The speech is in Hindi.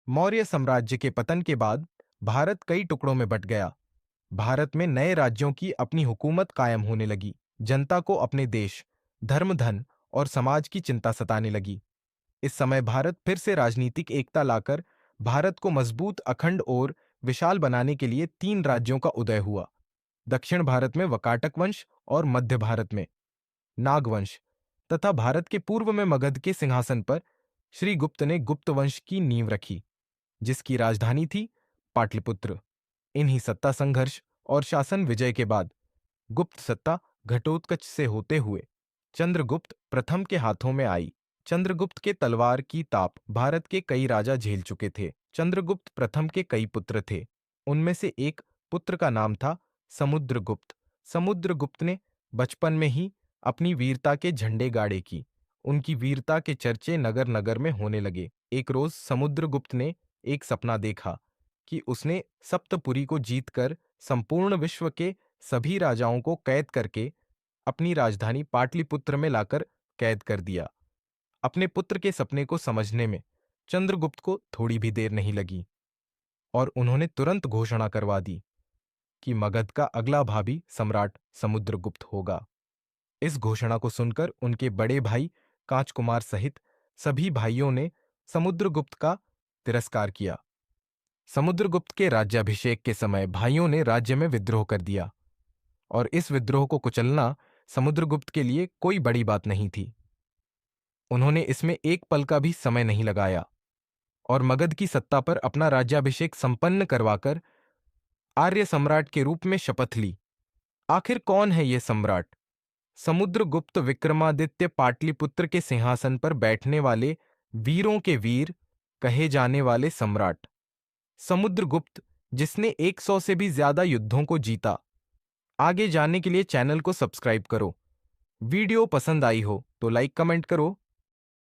मौर्य साम्राज्य के पतन के बाद भारत कई टुकड़ों में बंट गया। भारत में नए राज्यों की अपनी हुकूमत कायम होने लगी। जनता को अपने देश, धर्म, धन और समाज की चिंता सताने लगी। इस समय भारत फिर से राजनीतिक एकता लाकर भारत को मजबूत, अखंड और विशाल बनाने के लिए तीन राज्यों का उदय हुआ। दक्षिण भारत में वकाटक वंश और मध्य भारत में नागवंश तथा भारत के पूर्व में मगध के सिंहासन पर श्रीगुप्त ने गुप्त वंश की नींव रखी, जिसकी राजधानी थी पाटलिपुत्र। इन्हीं सत्ता संघर्ष और शासन विजय के बाद गुप्त सत्ता घटोत्कच से होते हुए चंद्रगुप्त प्रथम के हाथों में आई। चंद्रगुप्त के तलवार की ताप भारत के कई राजा झेल चुके थे। चंद्रगुप्त प्रथम के कई पुत्र थे। उनमें से एक पुत्र का नाम था समुद्रगुप्त। समुद्रगुप्त ने बचपन में ही अपनी वीरता के झंडे गाड़े की। उनकी वीरता के चर्चे नगर नगर में होने लगे। एक रोज समुद्रगुप्त ने एक सपना देखा कि उसने सप्तपुरी को जीतकर संपूर्ण विश्व के सभी राजाओं को कैद करके अपनी राजधानी पाटलिपुत्र में लाकर कैद कर दिया। अपने पुत्र के सपने को समझने में चंद्रगुप्त को थोड़ी भी देर नहीं लगी और उन्होंने तुरंत घोषणा करवा दी कि मगध का अगला भावी सम्राट समुद्रगुप्त होगा। इस घोषणा को सुनकर उनके बड़े भाई कांचकुमार सहित सभी भाइयों ने समुद्रगुप्त का तिरस्कार किया। समुद्रगुप्त के राज्याभिषेक के समय भाइयों ने राज्य में विद्रोह कर दिया और इस विद्रोह को कुचलना समुद्रगुप्त के लिए कोई बड़ी बात नहीं थी। उन्होंने इसमें एक पल का भी समय नहीं लगाया और मगध की सत्ता पर अपना राज्याभिषेक संपन्न करवाकर आर्य सम्राट के रूप में शपथ ली। आखिर कौन है ये सम्राट? समुद्रगुप्त विक्रमादित्य, पाटलिपुत्र के सिंहासन पर बैठने वाले वीरों के वीर कहे जाने वाले सम्राट समुद्रगुप्त, जिसने 100 से भी ज्यादा युद्धों को जीता। आगे जानने के लिए चैनल को सब्सक्राइब करो। वीडियो पसंद आई हो तो लाइक कमेंट करो